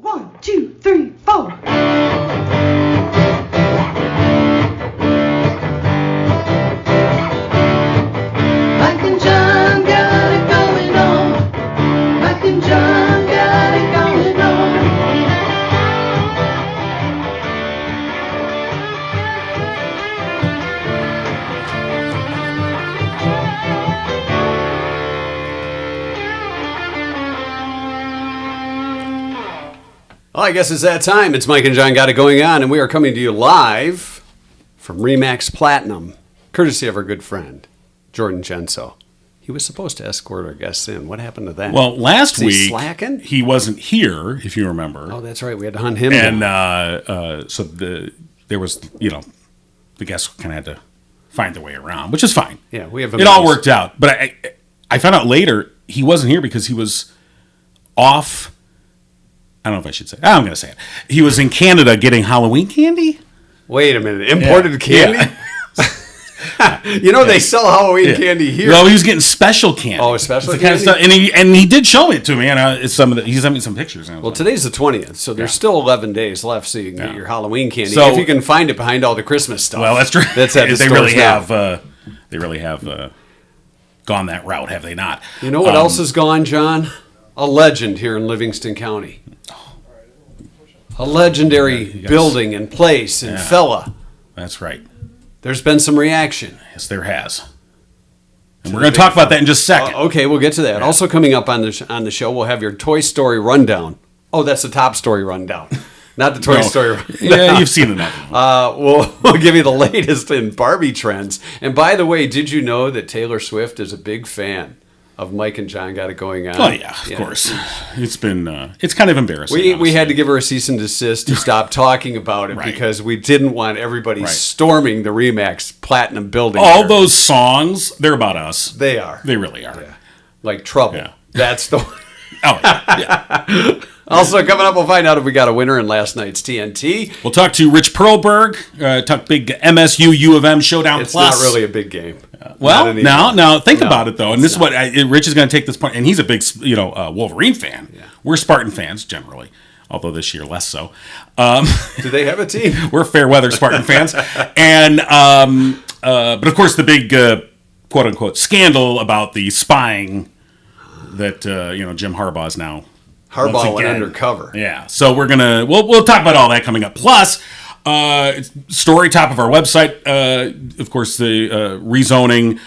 1, 2, 3, 4. Mike and John got it going on. Mike and John got it going on. Well, I guess it's that time. It's Mike and John Got It Going On, and we are coming to you live from Remax Platinum, courtesy of our good friend, Jordan Genso. He was supposed to escort our guests in. What happened to that? Well, last Is he week, slacking? he wasn't here, if you remember. Oh, that's right. We had to hunt him And down. so there was, the guests kind of had to find their way around, which is fine. Yeah, we have. It all worked out. But I found out later he wasn't here because he was off. I don't know if I should say it. I'm going to say it. He was in Canada getting Halloween candy. Wait a minute. Imported candy? Yeah. They sell Halloween candy here. Well, he was getting special candy. Oh, special It's the kind of candy? stuff, and he did show it to me, and he sent me some pictures. And I was Well, like, today's the 20th, so there's still 11 days left so you can get your Halloween candy. So- if you can find it behind all the Christmas stuff. well, that's true. That's at the they stores really now. have. They really have gone that route, have they not? You know what else is gone, John? A legend here in Livingston County. A legendary building and place and fella. That's right. There's been some reaction. Yes, there has. And we're going to talk about that in just a second. Okay, we'll get to that. Also coming up on the show, we'll have your Toy Story rundown. Oh, that's the top story rundown, not the Toy Story rundown. Yeah, you've seen enough. We'll give you the latest in Barbie trends. And by the way, did you know that Taylor Swift is a big fan of Mike and John Got It Going On? Oh, yeah, of course. It's been, it's kind of embarrassing. We had to give her a cease and desist to stop talking about it because we didn't want everybody storming the Remax Platinum building. All here. those songs, they're about us. They are. They really are. Yeah. Like Trouble. Yeah. That's the one. Oh, yeah. Also, coming up, we'll find out if we got a winner in last night's TNT. We'll talk to Rich Perlberg, talk big MSU U of M Showdown It's Plus. not really a big game. Well, now think about it though, and this is what Rich is going to take this point, and he's a big, Wolverine fan. Yeah. We're Spartan fans generally, although this year less so. Do they have a team? We're fair weather Spartan fans, and but of course the big quote unquote scandal about the spying that Jim Harbaugh is now. Harbaugh went undercover. Yeah, so we'll talk about all that coming up. Plus, story top of our website, of course, the rezoning,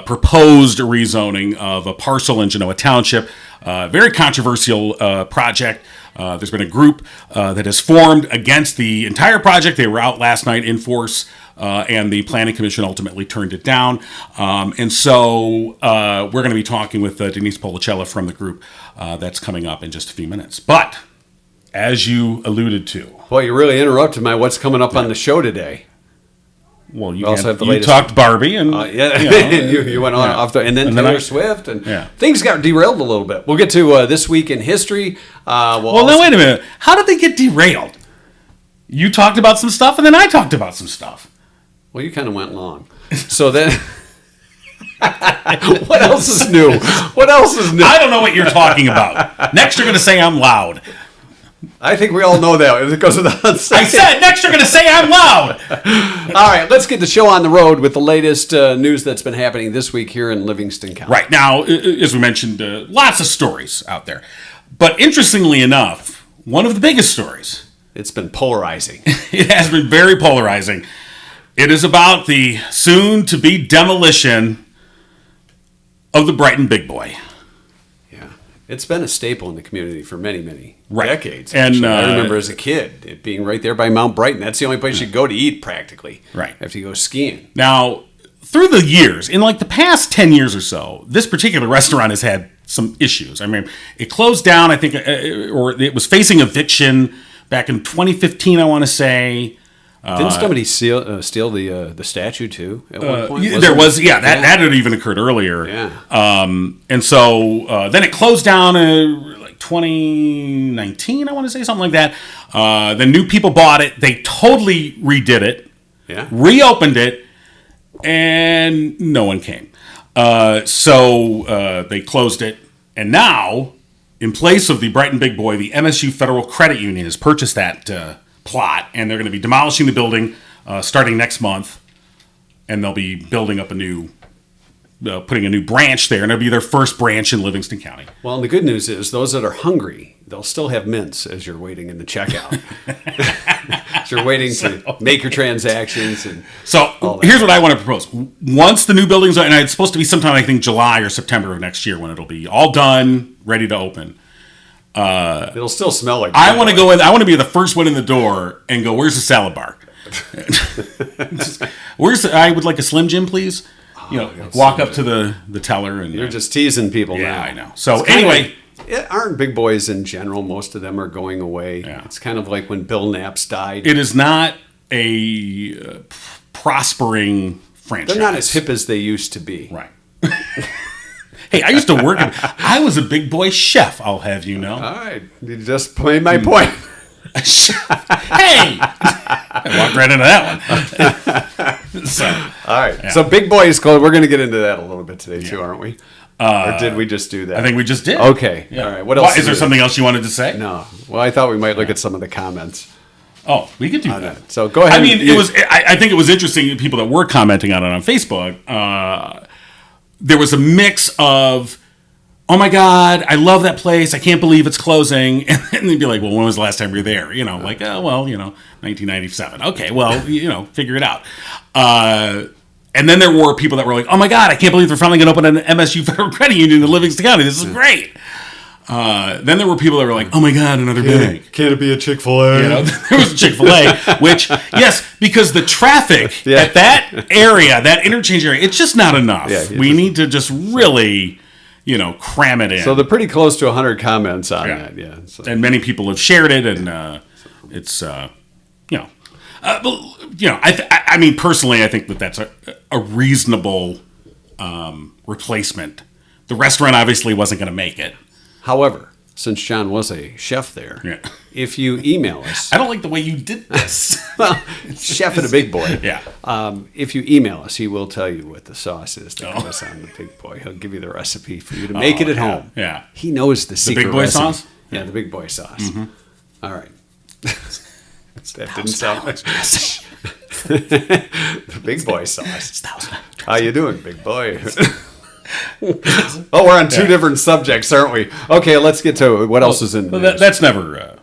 proposed rezoning of a parcel in Genoa Township. Very controversial project. There's been a group that has formed against the entire project. They were out last night in force, and the Planning Commission ultimately turned it down. And so we're going to be talking with Denise Pollicella from the group. That's coming up in just a few minutes. But as you alluded to, Well, you really interrupted my what's coming up on the show today. well, We also have the you latest- talked Barbie, and You went on off and then Taylor Swift, and things got derailed a little bit. We'll get to This Week in History. Well, now wait a minute. How did they get derailed? You talked about some stuff, and then I talked about some stuff. Well, you kind of went long. So then, what else is new? What else is new? I don't know what you're talking about. Next, you're going to say I'm loud. I think we all know that. It goes without saying. I said next, you're going to say I'm loud. All right, let's get the show on the road with the latest news that's been happening this week here in Livingston County. Right now, as we mentioned, lots of stories out there. But interestingly enough, one of the biggest stories. It's been polarizing. It has been very polarizing. It is about the soon-to-be demolition of the Brighton Big Boy. Yeah, it's been a staple in the community for many, many Right. decades. And, actually. I remember as a kid it being right there by Mount Brighton. That's the only place you go to eat practically. Right. After you go skiing. Now, through the years, in like the past 10 years or so, this particular restaurant has had some issues. I mean, it closed down, I think, or it was facing eviction back in 2015, I want to say. Didn't somebody steal the statue too at one point? That had even occurred earlier. Yeah. And so then it closed down like 2019, I want to say, something like that. Then new people bought it. They totally redid it. Yeah. Reopened it, and no one came. So they closed it, and now in place of the Brighton Big Boy, the MSU Federal Credit Union has purchased that plot, and they're going to be demolishing the building starting next month, and they'll be building up putting a new branch there, and it'll be their first branch in Livingston County. Well, and the good news is those that are hungry, they'll still have mints as you're waiting in the checkout. As you're waiting to make your transactions. And so here's what I want to propose. Once the new building's and it's supposed to be sometime, I think, July or September of next year when it'll be all done, ready to open. It'll still smell like. I want to go in. I want to be the first one in the door and go, "Where's the salad bar? I would like a Slim Jim, please." Walk up to the teller and you're just teasing people now. Yeah, I know. So anyway, aren't big boys in general? Most of them are going away. Yeah. It's kind of like when Bill Knapp's died. It is not a prospering franchise. They're not as hip as they used to be. Right. Hey, I used to work. I was a big boy chef. I'll have you know. All right, you just made my point. Hey, I walked right into that one. So, all right. Yeah. So Big Boy is closed. We're going to get into that a little bit today too, aren't we? Or did we just do that? I think we just did. Okay. Yeah. All right. What else? Is there something else you wanted to say? No. Well, I thought we might look at some of the comments. Oh, we could do that. So go ahead. I mean, I think it was interesting. People that were commenting on it on Facebook. There was a mix of, "Oh my God, I love that place. I can't believe it's closing." And they'd be like, "Well, when was the last time you were there?" 1997. Okay, well, figure it out. And then there were people that were like, "Oh my God, I can't believe they're finally going to open an MSU Federal Credit Union in Livingston County. This is great." Then there were people that were like, "Oh my God, another bank. Can't it be a Chick-fil-A?" There was a Chick-fil-A, which, yes, because the traffic at that area, that interchange area, it's just not enough. Yeah, we need to just really... cram it in. So they're pretty close to 100 comments on that, yeah. So. And many people have shared it, and it's, I mean, personally, I think that's a reasonable replacement. The restaurant obviously wasn't going to make it. However, since John was a chef there, if you email us... I don't like the way you did this. Well, chef and a Big Boy. Yeah. If you email us, he will tell you what the sauce is that goes on the Big Boy. He'll give you the recipe for you to make it at home. Yeah. He knows the secret Big Boy recipe. Sauce? Yeah, the Big Boy sauce. Mm-hmm. All right. That didn't sound like... The Big Boy sauce. How you doing, Big Boy? Oh, we're on two different subjects, aren't we? Okay, let's get to what else is in the news. That's never a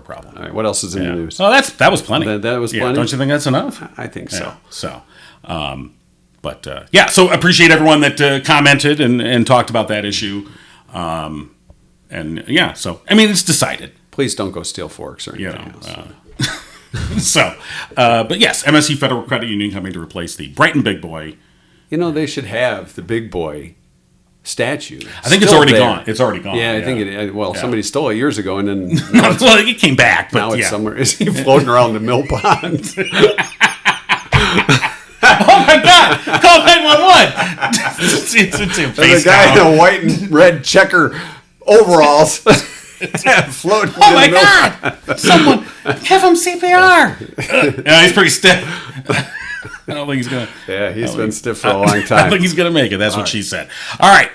problem. All right, what else is in the news? Oh, that was plenty. That was plenty. Don't you think that's enough? I think so. So, so appreciate everyone that commented and talked about that issue. So I mean, it's decided. Please don't go steal forks or anything else. But yes, MSU Federal Credit Union coming to replace the Brighton Big Boy. They should have the Big Boy statue. I think it's already gone. It's already gone. Yeah, I think it. Well, somebody stole it years ago, and then it came back. But now it's somewhere. Is he floating around the mill pond? Oh my God! Call 911. It's There's a guy in a white and red checker overalls floating. Oh my God! Someone give him CPR. Yeah, he's pretty stiff. I don't think he's gonna. Yeah, he's been stiff for a long time. I think he's gonna make it. That's what she said. All right.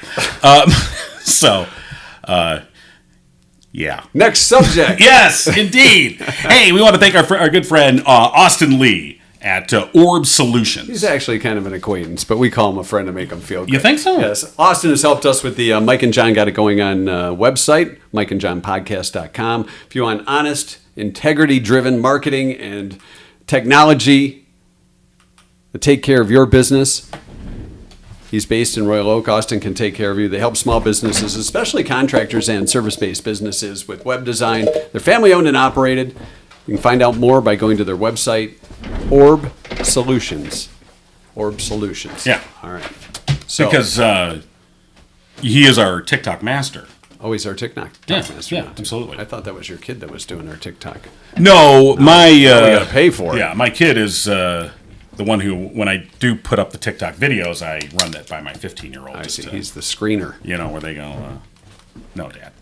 Yeah. Next subject. Yes, indeed. Hey, we want to thank our good friend Austin Lee at Orb Solutions. He's actually kind of an acquaintance, but we call him a friend to make him feel good. You think so? Yes. Austin has helped us with the Mike and John Got It Going On website, mikeandjohnpodcast.com. If you want honest, integrity-driven marketing and technology to take care of your business, he's based in Royal Oak. Austin can take care of you. They help small businesses, especially contractors and service-based businesses, with web design. They're family-owned and operated. You can find out more by going to their website, Orb Solutions. Orb Solutions. Yeah. All right. So, because he is our TikTok master. Oh, he's our TikTok master. Yeah, absolutely. I thought that was your kid that was doing our TikTok. No, my... we got to pay for it. Yeah, my kid is... the one who, when I do put up the TikTok videos, I run that by my 15-year-old. I see. He's the screener. Where they go, no, Dad.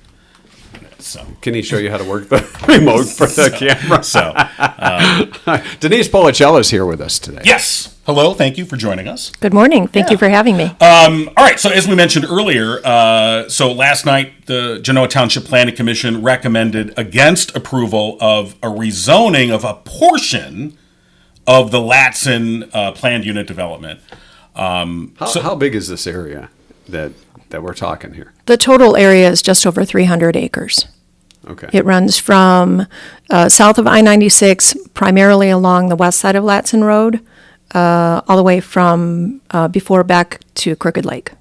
So can he show you how to work the remote for the camera? So Denise Pollicella is here with us today. Yes. Hello, thank you for joining us. Good morning. Thank you for having me. All right, so as we mentioned earlier, so last night the Genoa Township Planning Commission recommended against approval of a rezoning of a portion of the Latson planned unit development. How big is this area that we're talking here? The total area is just over 300 acres. Okay. It runs from south of I-96, primarily along the west side of Latson Road, all the way from before back to Crooked Lake.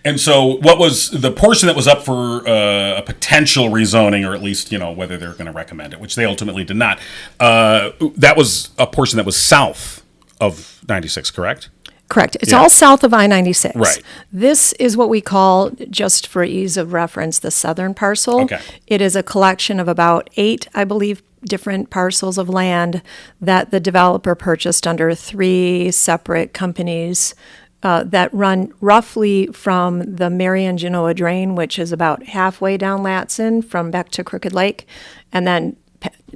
And so what was the portion that was up for a potential rezoning, or at least, whether they're going to recommend it, which they ultimately did not, that was a portion that was south of 96, correct? Correct. It's all south of I-96. Right. This is what we call, just for ease of reference, the southern parcel. Okay. It is a collection of about 8, I believe, different parcels of land that the developer purchased under 3 separate companies that run roughly from the Marion Genoa Drain, which is about halfway down Latson from back to Crooked Lake, and then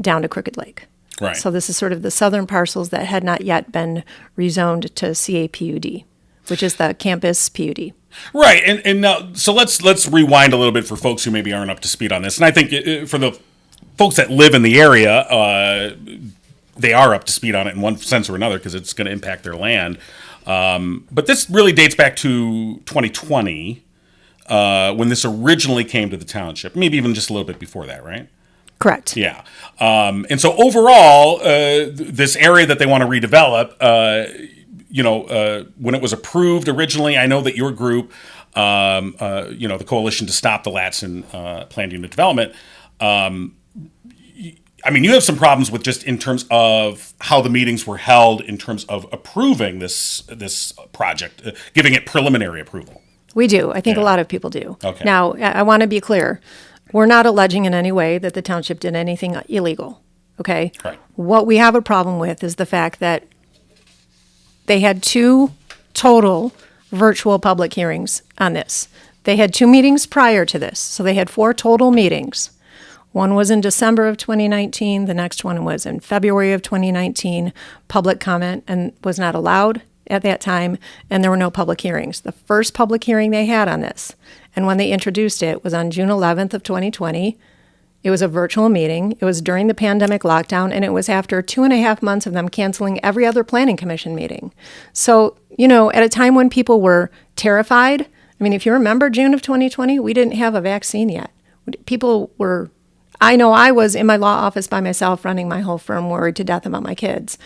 down to Crooked Lake. Right. So this is sort of the southern parcels that had not yet been rezoned to CAPUD, which is the campus PUD. Right, and now, so let's rewind a little bit for folks who maybe aren't up to speed on this. And I think for the folks that live in the area, they are up to speed on it in one sense or another because it's going to impact their land. But this really dates back to 2020 when this originally came to the township, maybe even just a little bit before that, right? Correct. Yeah. And so overall, this area that they want to redevelop, when it was approved originally, I know that your group, the Coalition to Stop the Latson Planned Unit Development, you have some problems with just in terms of how the meetings were held in terms of approving this project, giving it preliminary approval. We do. I think a lot of people do. Okay. Now, I want to be clear. We're not alleging in any way that the township did anything illegal, okay? Right. What we have a problem with is the fact that they had 2 total virtual public hearings on this. They had 2 meetings prior to this, so they had 4 total meetings. One was in December of 2019, the next one was in February of 2019. Public comment and was not allowed at that time, and there were no public hearings. The first public hearing they had on this, and when they introduced it, was on June 11th of 2020. It was a virtual meeting. It was during the pandemic lockdown, and it was after 2.5 months of them canceling every other planning commission meeting. So, at a time when people were terrified, if you remember June of 2020, we didn't have a vaccine yet. People were, I know I was in my law office by myself running my whole firm worried to death about my kids.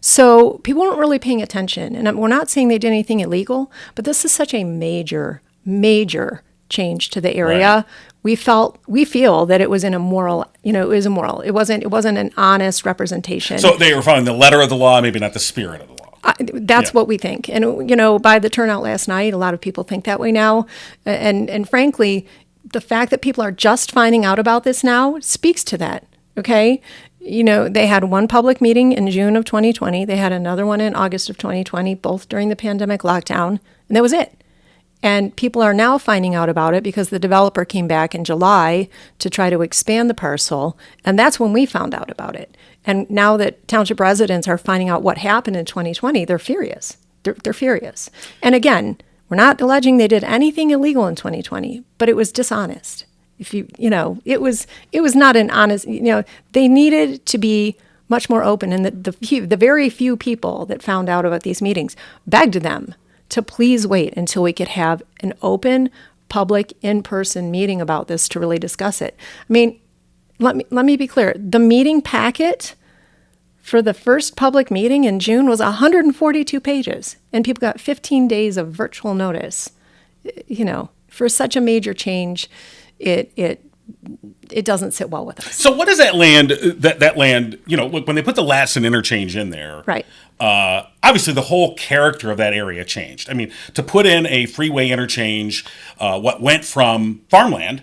So people weren't really paying attention. And we're not saying they did anything illegal, but this is such a major, major change to the area. Right. We feel that it was immoral. It was immoral. It wasn't an honest representation. So they were following the letter of the law, maybe not the spirit of the law. That's what we think. And, by the turnout last night, a lot of people think that way now. And frankly, the fact that people are just finding out about this now speaks to that, okay? They had one public meeting in June of 2020. They had another one in August of 2020, both during the pandemic lockdown, and that was it. And people are now finding out about it because the developer came back in July to try to expand the parcel, and that's when we found out about it. And now that township residents are finding out what happened in 2020, they're furious. They're furious. And again, we're not alleging they did anything illegal in 2020, but it was dishonest. It was not an honest, they needed to be much more open. And the very few people that found out about these meetings begged them to please wait until we could have an open, public, in-person meeting about this to really discuss it. Let me be clear. The meeting packet for the first public meeting in June was 142 pages, and people got 15 days of virtual notice. For such a major change, it doesn't sit well with us. So what does that land, look, when they put the Latson interchange in there, right? Obviously the whole character of that area changed. To put in a freeway interchange, what went from farmland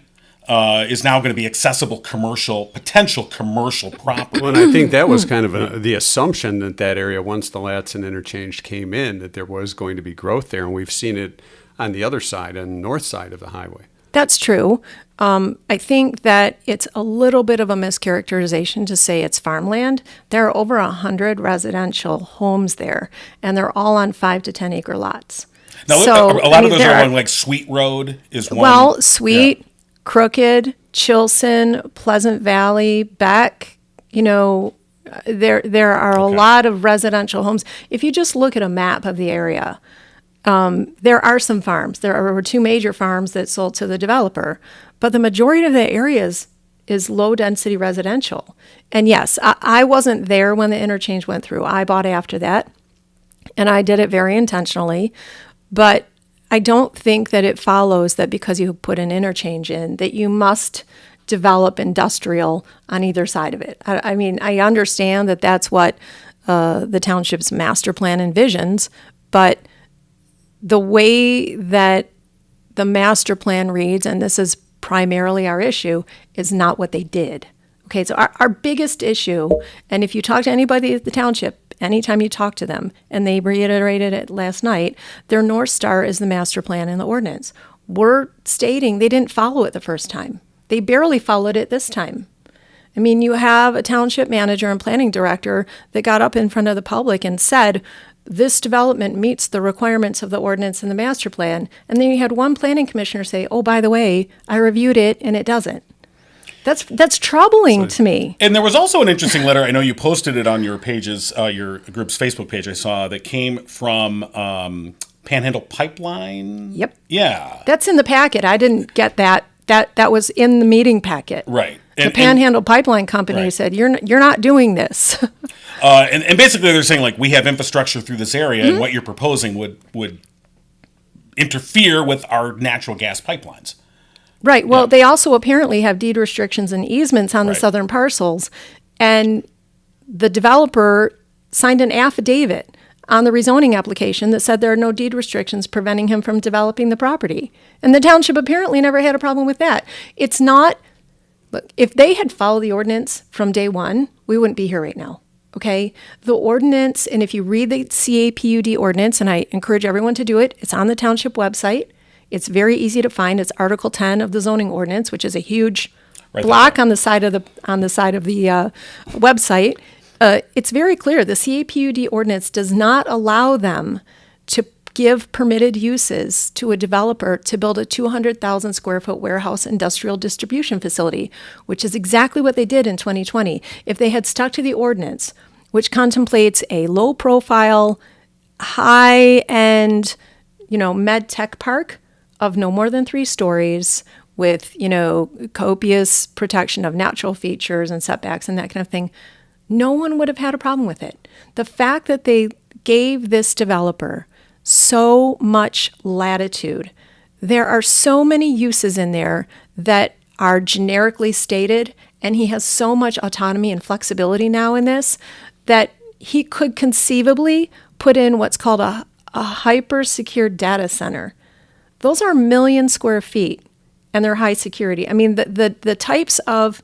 is now going to be accessible potential commercial property. Well, and I think that was kind of the assumption that area, once the Latson interchange came in, that there was going to be growth there, and we've seen it on the other side, on the north side of the highway. That's true. I think that it's a little bit of a mischaracterization to say it's farmland. There are over 100 residential homes there, and they're all on 5 to 10 acre lots. Now, So, a lot I of mean, those there are are- along like Sweet Road is one. Well, Sweet, Crooked, Chilson, Pleasant Valley, Beck, there are a lot of residential homes. If you just look at a map of the area, there are some farms. There are 2 major farms that sold to the developer, but the majority of the areas is low density residential. And yes, I wasn't there when the interchange went through. I bought after that, and I did it very intentionally. But I don't think that it follows that because you put an interchange in that you must develop industrial on either side of it. I mean, I understand that that's what the township's master plan envisions, but the way that the master plan reads, and this is primarily our issue, is not what they did. Okay, so our biggest issue, and if you talk to anybody at the township, anytime you talk to them, and they reiterated it last night, their North Star is the master plan and the ordinance. We're stating they didn't follow it the first time. They barely followed it this time. I mean, you have a township manager and planning director that got up in front of the public and said, this development meets the requirements of the ordinance and the master plan. And then you had one planning commissioner say, oh, by the way, I reviewed it and it doesn't. That's troubling to me. And there was also an interesting letter. I know you posted it on your pages, your group's Facebook page. I saw that came from Panhandle Pipeline. Yep. Yeah. That's in the packet. I didn't get that. That was in the meeting packet. Right. The Panhandle Pipeline Company Right. said, you're not doing this. And basically they're saying, like, we have infrastructure through this area, and what you're proposing would interfere with our natural gas pipelines. Right. Well, they also apparently have deed restrictions and easements on the Right. southern parcels. And the developer signed an affidavit on the rezoning application that said there are no deed restrictions preventing him from developing the property. And the township apparently never had a problem with that. It's not, look, if they had followed the ordinance from day one, we wouldn't be here right now. Okay? The ordinance, and if you read the CAPUD ordinance, and I encourage everyone to do it, it's on the township website. It's very easy to find. It's Article 10 of the zoning ordinance, which is a huge block on the side of the website. It's very clear. The CAPUD ordinance does not allow them to give permitted uses to a developer to build a 200,000 square foot warehouse industrial distribution facility, which is exactly what they did in 2020. If they had stuck to the ordinance, which contemplates a low profile, high end, med tech park of no more than 3 stories with, copious protection of natural features and setbacks and that kind of thing, no one would have had a problem with it. The fact that they gave this developer so much latitude, there are so many uses in there that are generically stated, and he has so much autonomy and flexibility now in this that he could conceivably put in what's called a hyper-secure data center. Those are 1 million square feet, and they're high security. I mean, the types of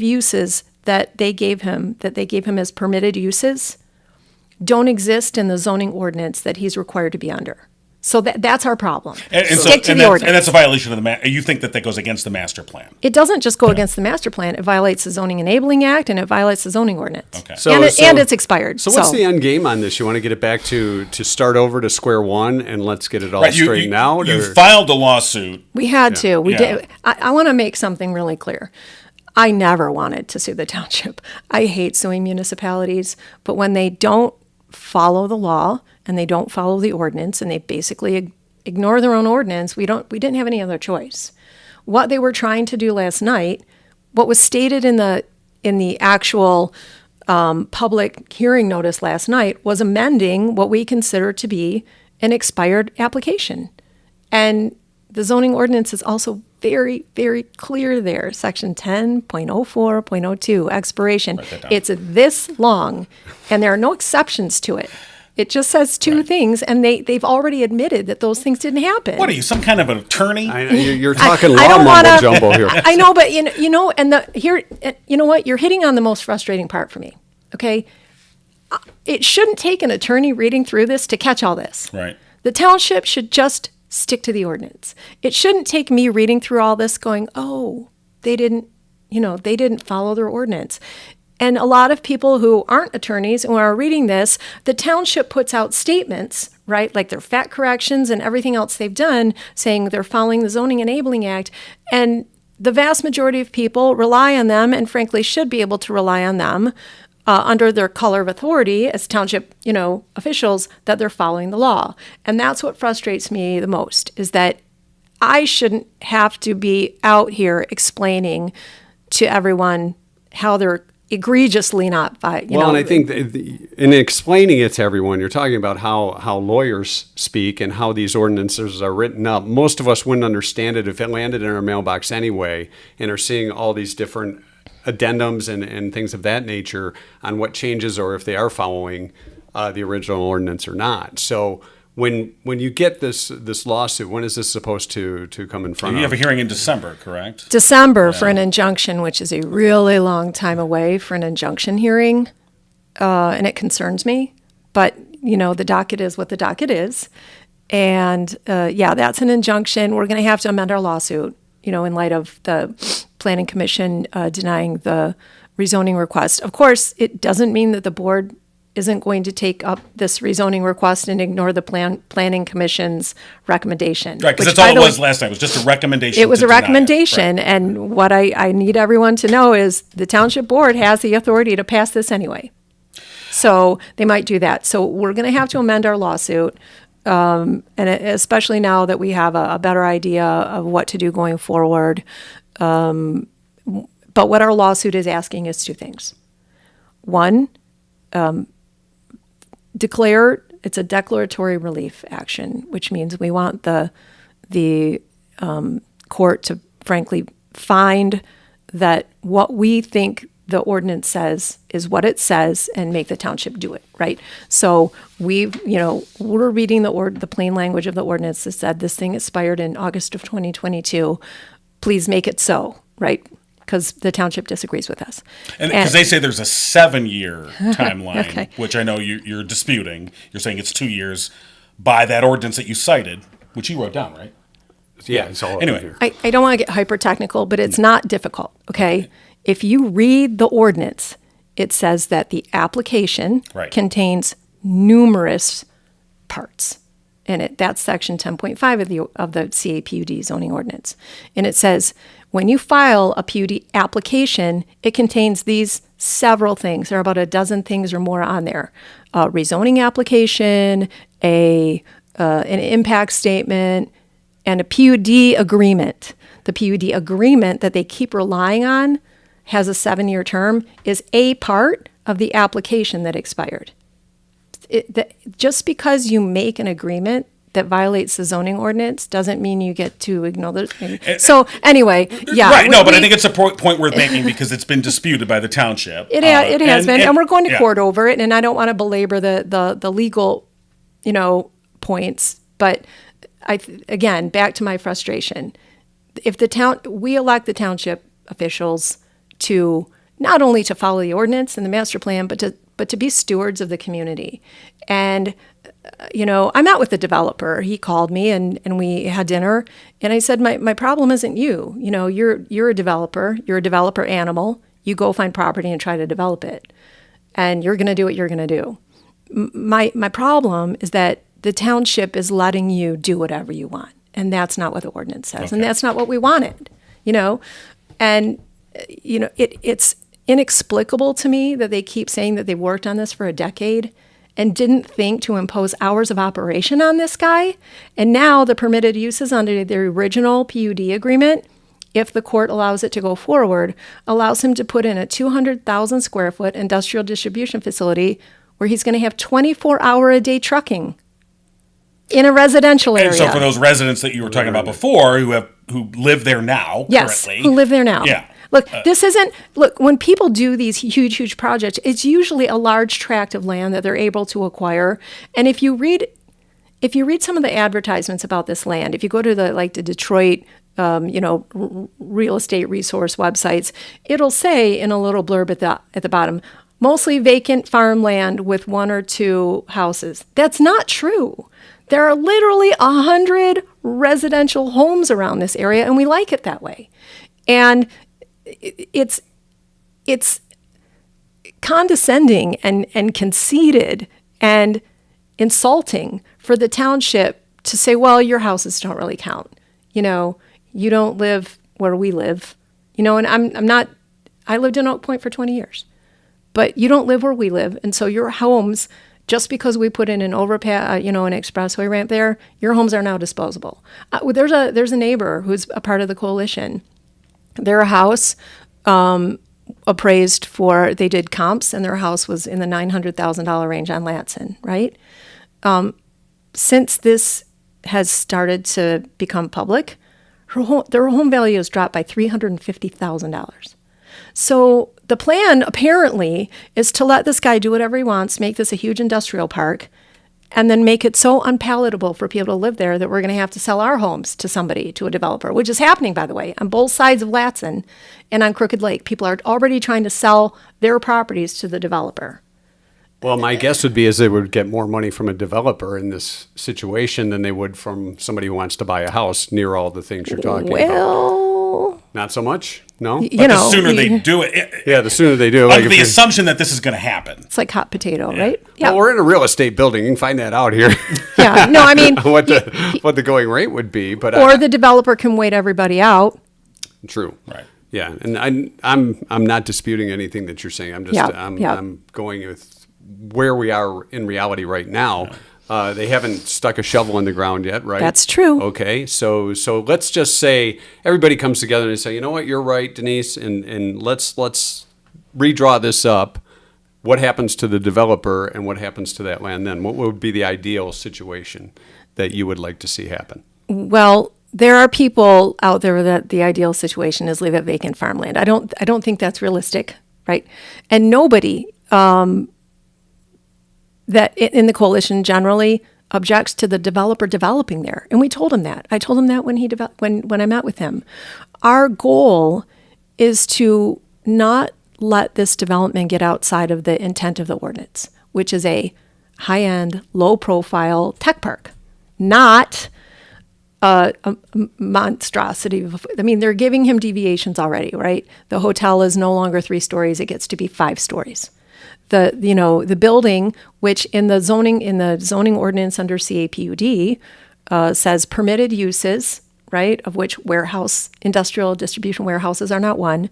uses that they gave him as permitted uses don't exist in the zoning ordinance that he's required to be under. So that's our problem. Stick to the ordinance. And that's a violation of you think that goes against the master plan. It doesn't just go against the master plan. It violates the Zoning Enabling Act, and it violates the zoning ordinance. Okay. And it's expired. So what's the end game on this? You want to get it back to start over to square one, and let's get it all straightened out? You or? filed a lawsuit. We had to. We Yeah. did. I want to make something really clear. I never wanted to sue the township. I hate suing municipalities, but when they don't follow the law and they don't follow the ordinance and they basically ignore their own ordinance, we didn't have any other choice. What they were trying to do last night, what was stated in the actual public hearing notice last night, was amending what we consider to be an expired application. And the zoning ordinance is also very, very clear there. Section 10.04.02, expiration. It's this long, and there are no exceptions to it. It just says 2 things, and they've already admitted that those things didn't happen. What are you, some kind of an attorney? You're talking I law don't mumbo wanna- jumbo here. I know, but you know what? You're hitting on the most frustrating part for me. Okay, it shouldn't take an attorney reading through this to catch all this. Right. The township should just stick to the ordinance. It shouldn't take me reading through all this going, oh, they didn't follow their ordinance. And a lot of people who aren't attorneys and are reading this, the township puts out statements, right, like their fact corrections and everything else they've done, saying they're following the Zoning Enabling Act. And the vast majority of people rely on them, and frankly should be able to rely on them under their color of authority as township, officials, that they're following the law. And that's what frustrates me the most, is that I shouldn't have to be out here explaining to everyone how they're egregiously not by, and I think in explaining it to everyone, you're talking about how lawyers speak and how these ordinances are written up. Most of us wouldn't understand it if it landed in our mailbox anyway, and are seeing all these different addendums and things of that nature on what changes or if they are following the original ordinance or not. So when you get this lawsuit, when is this supposed to come in front of? You have a hearing in December, correct? December for an injunction, which is a really long time away for an injunction hearing, and it concerns me. But, the docket is what the docket is. And, that's an injunction. We're going to have to amend our lawsuit, in light of the Planning Commission denying the rezoning request. Of course, it doesn't mean that the board isn't going to take up this rezoning request and ignore the Planning Commission's recommendation. Right, because that's all it was last time. It was just a recommendation. It was a recommendation, right. And what I need everyone to know is the Township Board has the authority to pass this anyway. So they might do that. So we're going to have to amend our lawsuit, and especially now that we have a better idea of what to do going forward. But what our lawsuit is asking is two things. One, declare it's a declaratory relief action, which means we want the court to frankly find that what we think the ordinance says is what it says and make the township do it, right? So we're reading the plain language of the ordinance that said this thing expired in August of 2022. Please make it so, right? Because the township disagrees with us. And because they say there's a 7-year timeline, Okay. which I know you're disputing. You're saying it's 2 years by that ordinance that you cited, which you wrote down, right? Yeah, it's all anyway. here. I don't want to get hyper technical, but it's not difficult, okay? If you read the ordinance, it says that the application Right. contains numerous parts in it. That's section 10.5 of the CAPUD zoning ordinance. And it says, when you file a PUD application, it contains these several things. There are about a dozen things or more on there. A rezoning application, an impact statement, and a PUD agreement. The PUD agreement that they keep relying on has a 7-year term, is a part of the application that expired. Just because you make an agreement that violates the zoning ordinance doesn't mean you get to ignore the. So anyway, yeah. Right, but I think it's a point worth making because it's been disputed by the township. It has been, and we're going to court over it, and I don't want to belabor the legal, points, but again, back to my frustration. If we elect the township officials to not only to follow the ordinance and the master plan, but to be stewards of the community. And, I met with the developer. He called me and we had dinner. And I said, my problem isn't you. You're a developer. You're a developer animal. You go find property and try to develop it. And you're going to do what you're going to do. My problem is that the township is letting you do whatever you want. And that's not what the ordinance says. Okay. And that's not what we wanted, And, it's inexplicable to me that they keep saying that they've worked on this for a decade and didn't think to impose hours of operation on this guy. And now the permitted uses under the original PUD agreement, if the court allows it to go forward, allows him to put in a 200,000 square foot industrial distribution facility where he's going to have 24-hour-a-day trucking in a residential area. And so for those residents that you were talking about before who live there now, yes, currently. who live there now. Yeah. Look, when people do these huge projects, it's usually a large tract of land that they're able to acquire. And if you read some of the advertisements about this land, if you go to the Detroit, real estate resource websites, it'll say in a little blurb at the bottom, mostly vacant farmland with 1 or 2 houses. That's not true. There are literally 100 residential homes around this area, and we like it that way. And it's condescending and conceited and insulting for the township to say, well, your houses don't really count. You know, you don't live where we live. You know, and I lived in Oak Point for 20 years, but you don't live where we live. And so your homes, just because we put in an overpass, an expressway ramp there, your homes are now disposable. There's a neighbor who's a part of the coalition. Their house appraised for, they did comps, and their house was in the $900,000 range on Latson, right? Since this has started to become public, their home value has dropped by $350,000. So the plan apparently is to let this guy do whatever he wants, make this a huge industrial park, and then make it so unpalatable for people to live there that we're going to have to sell our homes to somebody, to a developer, which is happening, by the way, on both sides of Latson and on Crooked Lake. People are already trying to sell their properties to the developer. Well, my guess would be is they would get more money from a developer in this situation than they would from somebody who wants to buy a house near all the things you're talking about. Well, Not so much? No? But the sooner they do it, Yeah, the sooner they do. under the assumption that this is going to happen. it's like hot potato, right? Yeah. Well, we're in a real estate building. You can find that out here. Yeah. No, I mean, what the going rate would be, but or the developer can wait everybody out. true. Right. Yeah, and I'm not disputing anything that you're saying. I'm just Yeah. I'm going with where we are in reality right now. They haven't stuck a shovel in the ground yet, right? That's true. Okay, so let's just say everybody comes together and say, you know what, you're right, Denise, and let's redraw this up. What happens to the developer and what happens to that land then? What would be the ideal situation that you would like to see happen? Well, there are people out there that the ideal situation is leave it vacant farmland. I don't think that's realistic, right? And nobody that in the coalition generally objects to the developer developing there. And we told him that. I told him that when I met with him. Our goal is to not let this development get outside of the intent of the ordinance, which is a high-end, low-profile tech park, not a monstrosity. I mean, they're giving him deviations already, right? The hotel is no longer 3 stories; it gets to be 5 stories. The building, which in the zoning ordinance under CAPUD says permitted uses, right, of which industrial distribution warehouses are not one,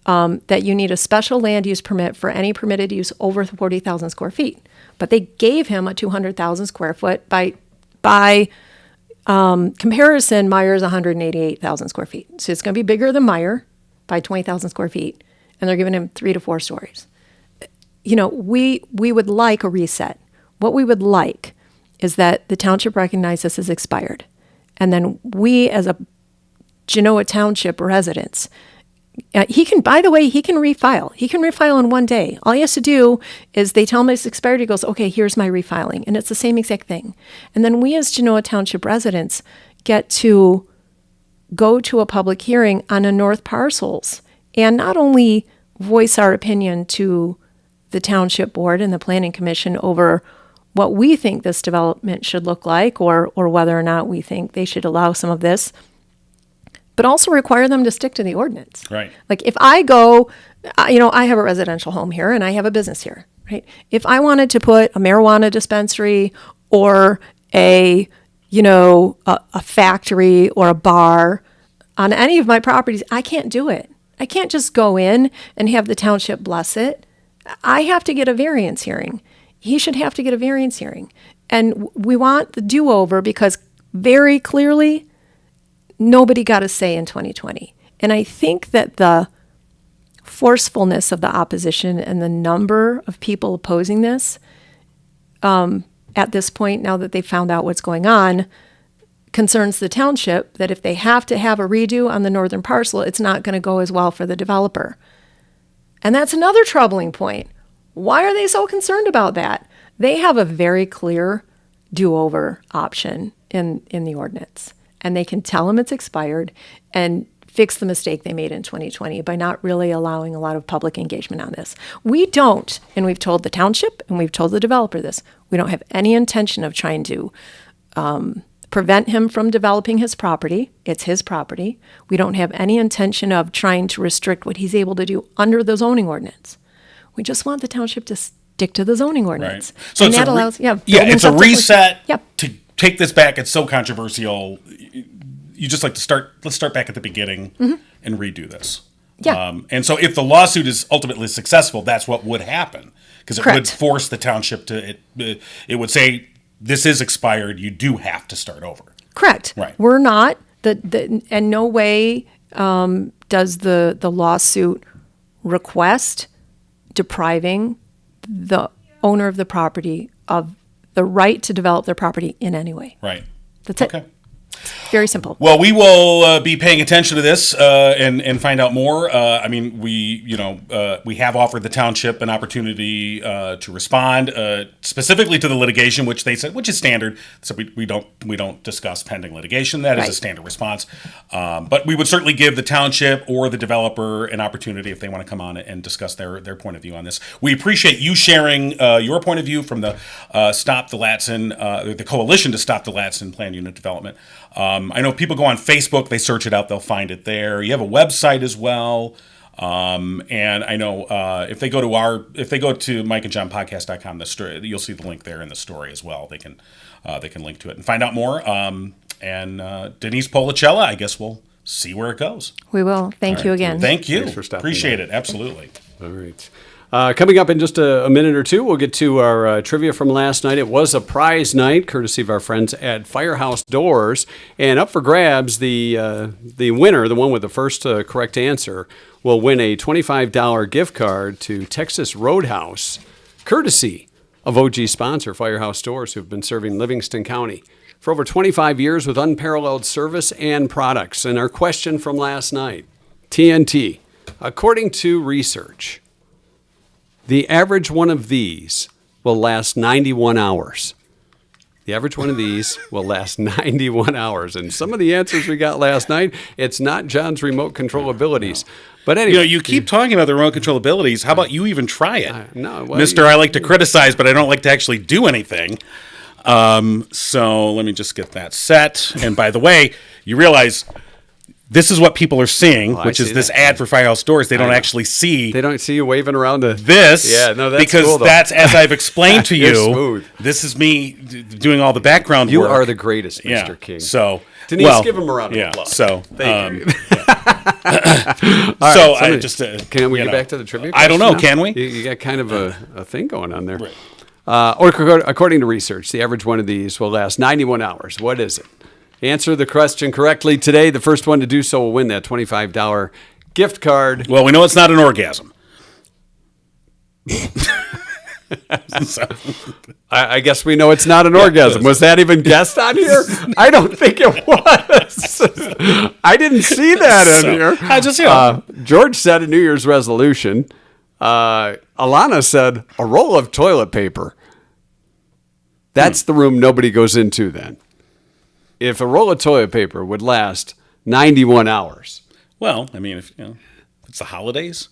that you need a special land use permit for any permitted use over 40,000 square feet. But they gave him a 200,000 square foot by comparison. Meyer's 188,000 square feet. So it's going to be bigger than Meyer by 20,000 square feet. And they're giving him 3 to 4 stories. We would like a reset. What we would like is that the township recognize this as expired. And then we, as a Genoa Township residents, he can refile. He can refile in 1 day. All he has to do is they tell him it's expired. He goes, okay, here's my refiling. And it's the same exact thing. And then we as Genoa Township residents get to go to a public hearing on a north parcels and not only voice our opinion to the township board and the planning commission over what we think this development should look like or whether or not we think they should allow some of this, but also require them to stick to the ordinance. Right. Like if I go, I have a residential home here and I have a business here, right? If I wanted to put a marijuana dispensary or a factory or a bar on any of my properties, I can't do it. I can't just go in and have the township bless it. I have to get a variance hearing. He should have to get a variance hearing. And we want the do-over because very clearly nobody got a say in 2020. And I think that the forcefulness of the opposition and the number of people opposing this at this point, now that they found out what's going on, concerns the township that if they have to have a redo on the northern parcel, it's not going to go as well for the developer. And that's another troubling point. Why are they so concerned about that? They have a very clear do-over option in the ordinance. And they can tell them it's expired and fix the mistake they made in 2020 by not really allowing a lot of public engagement on this. We don't, and we've told the township and we've told the developer this, we don't have any intention of trying to prevent him from developing his property. It's his property. We don't have any intention of trying to restrict what he's able to do under the zoning ordinance. We just want the township to stick to the zoning ordinance. Right. So and it's that a allows, it's a reset Yep. to take this back. It's so controversial. You just like to let's start back at the beginning and redo this. Yeah. And so if the lawsuit is ultimately successful, that's what would happen. Because it would Correct. force the township to, it would say, this is expired, you do have to start over. Correct. Right. We're not, in no way does the lawsuit request depriving the owner of the property of the right to develop their property in any way. Right. That's it. Okay. Very simple. Well, we will be paying attention to this and find out more. I mean, we have offered the township an opportunity to respond specifically to the litigation, which they said, which is standard. So we don't discuss pending litigation. That is a Right. standard response. But we would certainly give the township or the developer an opportunity if they want to come on and discuss their point of view on this. We appreciate you sharing your point of view from the Stop the Latson, the Coalition to Stop the Latson Plan Unit Development. I know if people go on Facebook, they search it out, they'll find it there. You have a website as well. And I know if they go to mikeandjohnpodcast.com, you'll see the link there in the story as well. They can link to it and find out more. And Denise Pollicella, I guess we'll see where it goes. We will. Thank you again. Thank you. Thanks for stopping Appreciate by. it. Absolutely. All right. Coming up in just a minute or two, we'll get to our trivia from last night. It was a prize night, courtesy of our friends at Firehouse Doors. And up for grabs, the winner, the one with the first correct answer, will win a $25 gift card to Texas Roadhouse, courtesy of OG sponsor Firehouse Doors, who've been serving Livingston County for over 25 years with unparalleled service and products. And our question from last night, TNT, according to research, the average one of these will last 91 hours. The average one of these will last 91 hours. And some of the answers we got last night, it's not John's remote control abilities. But anyway. You keep talking about the remote control abilities. How about you even try it? No, well, Mister, I like to criticize, but I don't like to actually do anything. So let me just get that set. And by the way, you realize this is what people are seeing, I which is see this that. ad for Firehouse Doors. They don't know. actually see They don't see you waving around this. Yeah, no, that's because cool, though. that's, as I've explained to You're you, smooth. this is me doing all the background You work. are the greatest, Mr. Yeah. King. So, Denise, well, give him a round of yeah, applause. So, Thank you. so I somebody- just Can we you get know. back to the trivia? I don't know. question now? Can we? You got kind of a thing going on there. Right. According to research, the average one of these will last 91 hours. What is it? Answer the question correctly today. The first one to do so will win that $25 gift card. Well, we know it's not an orgasm. So, I guess we know it's not an orgasm. Was that even guessed on here? I don't think it was. I didn't see that in So, here. I just, George said a New Year's resolution. Alana said a roll of toilet paper. That's the room nobody goes into then. If a roll of toilet paper would last 91 hours. well, I mean, if it's the holidays,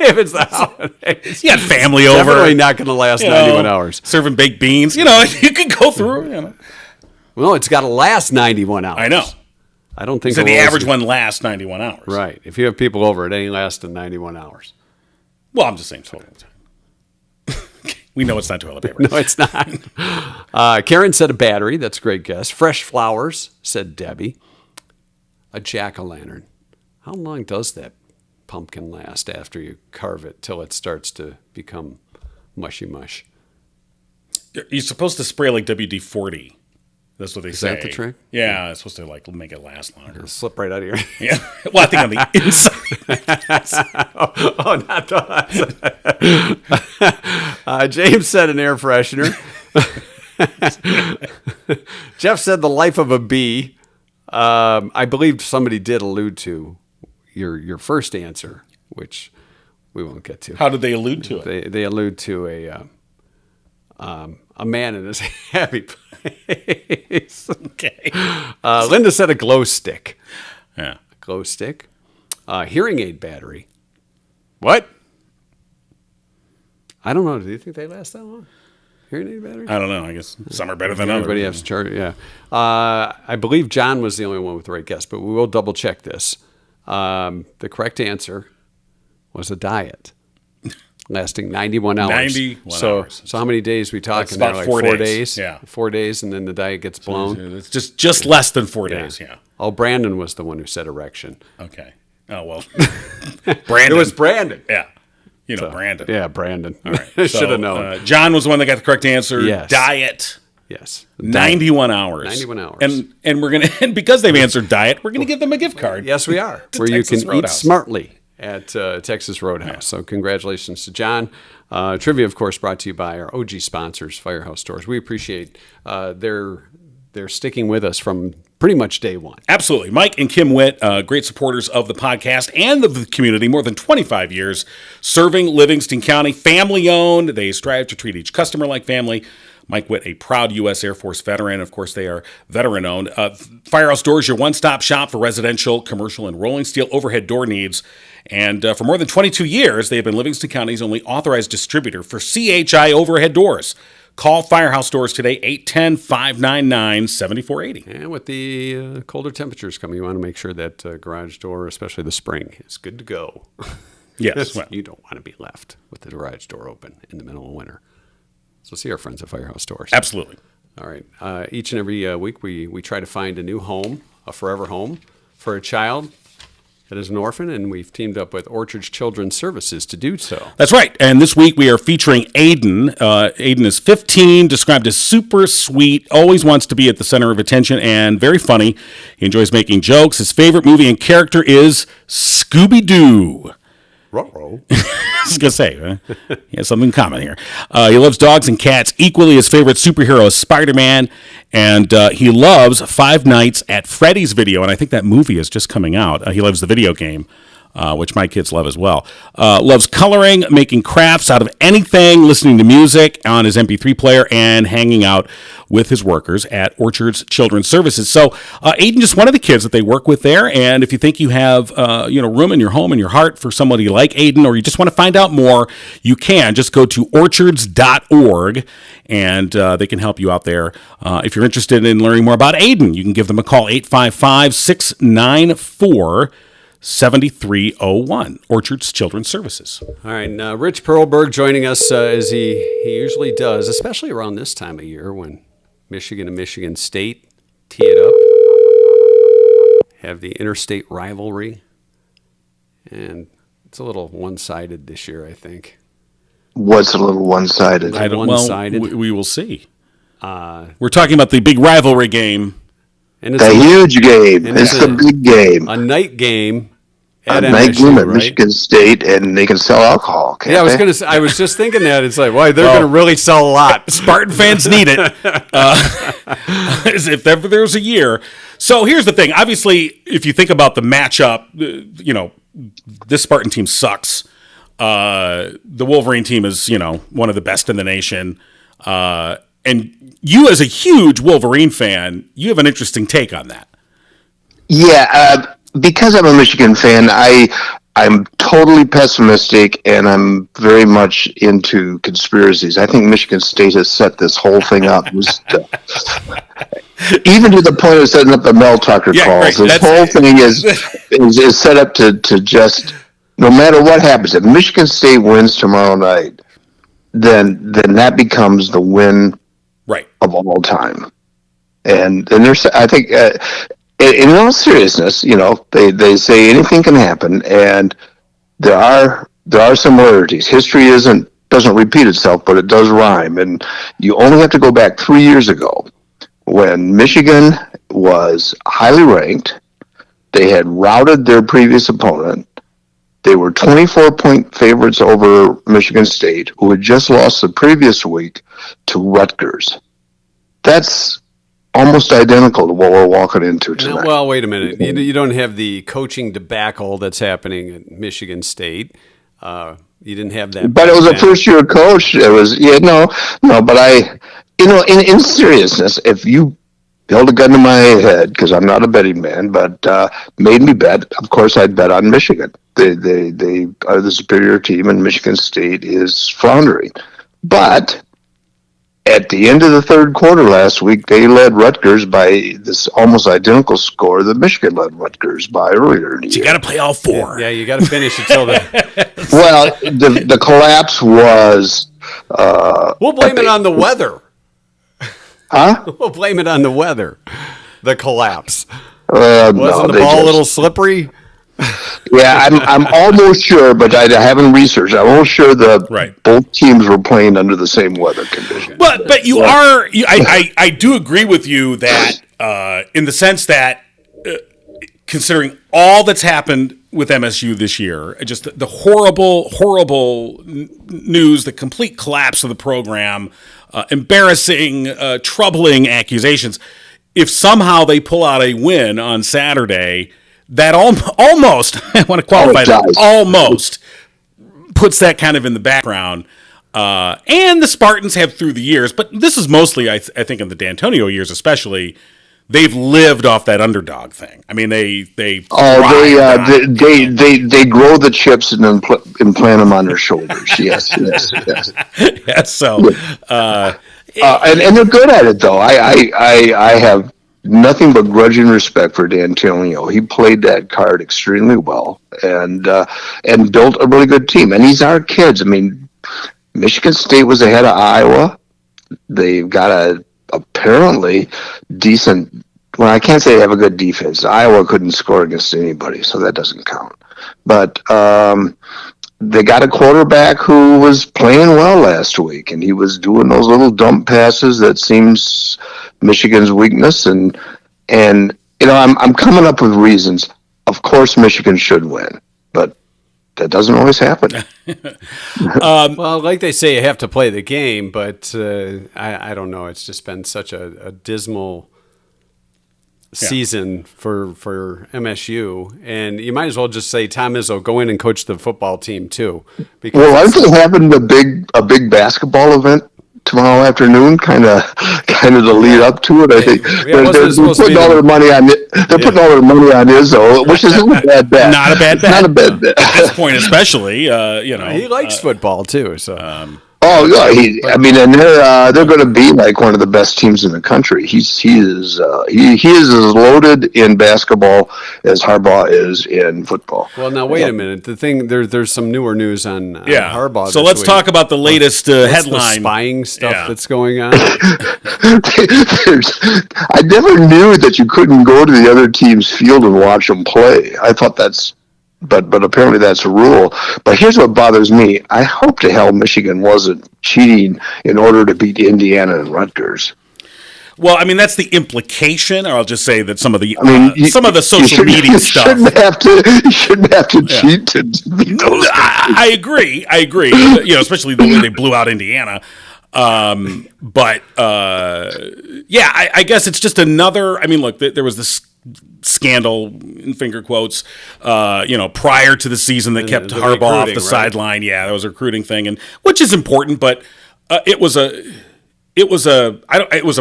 If it's the holidays. you got family over. Definitely not going to last 91 hours. Serving baked beans. You can go through. Well, it's got to last 91 hours. I know. I don't think So a the roll's- average one lasts 91 hours. Right. If you have people over, it ain't lasting 91 hours. Well, I'm just saying total time. We know it's not toilet paper. No, it's not. Karen said a battery. That's a great guess. Fresh flowers, said Debbie. A jack-o'-lantern. How long does that pumpkin last after you carve it till it starts to become mushy mush? You're supposed to spray like WD-40. That's what they say. that the trick? Yeah, it's supposed to make it last longer. Slip right out of your... Yeah. Well, I think on the inside. Oh, not the... James said an air freshener. Jeff said the life of a bee. I believe somebody did allude to your first answer, which we won't get to. How did they allude to it? They allude to a man in his happy place. Okay. Linda said a glow stick. Yeah. Glow stick. Hearing aid battery. What? I don't know. Do you think they last that long? hearing aid batteries? I don't know. I guess some are better than others. Everybody has to charge it, yeah. I believe John was the only one with the right guess, but we will double check this. The correct answer was a diet lasting 91 hours. 91 hours. So how many days we talking? That's about there? Like 4 4 days. days? Yeah. 4 days, and then the diet gets blown. It's just less than 4 days, yeah. Oh, Brandon was the one who said erection. Okay. Oh, well. Brandon. It was Brandon. Yeah. Brandon. Yeah, Brandon. All right. I should have known. John was the one that got the correct answer. Yes. Diet. Yes. 91 hours. 91 hours. And we're and because they've answered diet, we're gonna give them a gift card. Yes, we are. To Where Texas you can Roadhouse. eat smartly at Texas Roadhouse. Yeah. So congratulations to John. Trivia, of course, brought to you by our OG sponsors, Firehouse Stores. We appreciate their sticking with us from pretty much day one. Absolutely. Mike and Kim Witt, great supporters of the podcast and of the community, more than 25 years, serving Livingston County, family-owned. They strive to treat each customer like family. Mike Witt, a proud U.S. Air Force veteran. Of course, they are veteran-owned. Firehouse Doors, your one-stop shop for residential, commercial, and rolling steel overhead door needs. And for more than 22 years, they have been Livingston County's only authorized distributor for CHI overhead doors. Call Firehouse Doors today, 810-599-7480. And with the colder temperatures coming, you want to make sure that garage door, especially the spring, is good to go. Yes. Well, You don't want to be left with the garage door open in the middle of winter. So see our friends at Firehouse Doors. absolutely. All right. Each and every week, we try to find a new home, a forever home, for a child that is an orphan, and we've teamed up with Orchard's Children's Services to do so. That's right. And this week we are featuring Aiden. Aiden is 15, described as super sweet, always wants to be at the center of attention, and very funny. He enjoys making jokes. His favorite movie and character is Scooby-Doo. Ruh-roh. I was going to say, he has something in common here. He loves dogs and cats equally. His favorite superhero is Spider-Man, and he loves Five Nights at Freddy's video, and I think that movie is just coming out. He loves the video game, which my kids love as well. Loves coloring, making crafts out of anything, listening to music on his MP3 player, and hanging out with his workers at Orchard's Children's Services. So Aiden, just one of the kids that they work with there, and if you think you have room in your home and your heart for somebody like Aiden, or you just want to find out more, you can just go to orchards.org, and they can help you out there. If you're interested in learning more about Aiden, you can give them a call, 855-694 7301, Orchard's Children's Services. All right, now Rich Perlberg joining us as he usually does, especially around this time of year when Michigan and Michigan State tee it up, have the interstate rivalry, and it's a little one-sided this year, I think. What's a little one-sided? I don't- One-sided. We will see. We're talking about the big rivalry game. And it's The huge game. and It's it's the a- big game. a night game A at night MSU, game at right? Michigan State, and they can sell alcohol. Can't Yeah, I was they? gonna say. I was just thinking that it's like, why they're gonna really sell a lot. Spartan fans need it. As if ever there's a year. So here's the thing. Obviously, if you think about the matchup, this Spartan team sucks. The Wolverine team is, one of the best in the nation. And you, as a huge Wolverine fan, you have an interesting take on that. Yeah, because I'm a Michigan fan, I'm totally pessimistic, and I'm very much into conspiracies. I think Michigan State has set this whole thing up, even to the point of setting up the Mel Tucker calls. Right. This whole thing is set up to just, no matter what happens, if Michigan State wins tomorrow night, then that becomes the win Right. of all time. And there's, I think, in all seriousness, they say anything can happen, and there are similarities. History doesn't repeat itself, but it does rhyme. And you only have to go back 3 years ago when Michigan was highly ranked. They had routed their previous opponent. They were 24-point favorites over Michigan State, who had just lost the previous week to Rutgers. That's almost identical to what we're walking into tonight. Well, wait a minute. You don't have the coaching debacle that's happening at Michigan State. You didn't have that. But it was a first-year coach. It was no. But in seriousness, if you held a gun to my head, because I'm not a betting man, but made me bet, of course I'd bet on Michigan. They are the superior team, and Michigan State is floundering. But at the end of the third quarter last week, they led Rutgers by this almost identical score that Michigan led Rutgers by earlier in the year. You got to play all four. Yeah, you got to finish until the. Well, the collapse was. We'll blame it on the weather. Huh? We'll blame it on the weather. The collapse. No, Wasn't the they ball a just- little slippery? Yeah, I'm almost sure, but I haven't researched. I'm almost sure Right. both teams were playing under the same weather conditions. But you are. I do agree with you that in the sense that considering all that's happened with MSU this year, just the horrible news, the complete collapse of the program, embarrassing, troubling accusations. If somehow they pull out a win on Saturday, that almost, I want to qualify that, almost puts that kind of in the background. And the Spartans have through the years, but this is mostly, I think, in the D'Antonio years especially, they've lived off that underdog thing. I mean, they They grow the chips and then implant them on their shoulders. Yes. yeah, so And they're good at it, though. I have nothing but grudging respect for D'Antonio. He played that card extremely well and built a really good team. And these are kids. I mean, Michigan State was ahead of Iowa. They've got a apparently decent. Well, I can't say they have a good defense. Iowa couldn't score against anybody, so that doesn't count. But they got a quarterback who was playing well last week, and he was doing those little dump passes that seems Michigan's weakness. And you know, I'm coming up with reasons. Of course, Michigan should win, but that doesn't always happen. Well, like they say, you have to play the game, but I don't know. It's just been such a dismal season for MSU, and you might as well just say, Tom Izzo, go in and coach the football team too. Because Well, aren't they having a big basketball event tomorrow afternoon? Kind of the lead up to it. I think Yeah, they're putting all their money on it. They're putting all their money on Izzo, which is not a bad bet. not a bad bet. Not a bad bet. At this point, especially, you know, he likes football too. So Oh yeah, I mean, and they're going to be like one of the best teams in the country. He is as loaded in basketball as Harbaugh is in football. well, now wait a minute. The thing there's some newer news on Harbaugh. So this let's week. talk about the latest What's headline. the spying stuff Yeah. that's going on. I never knew that you couldn't go to the other team's field and watch them play. I thought but apparently that's a rule. But here's what bothers me. I hope to hell Michigan wasn't cheating in order to beat Indiana and Rutgers. Well, I mean, that's the implication, or I'll just say that some of the Some of the social media stuff. You shouldn't have to cheat to beat those guys. I agree. You know, especially the way they blew out Indiana. But yeah, I guess it's just another. I mean, look, there was this scandal in finger quotes, you know, prior to the season that kept the Harbaugh off recruiting, the right? sideline. Yeah, that was a recruiting thing, and which is important, but it was a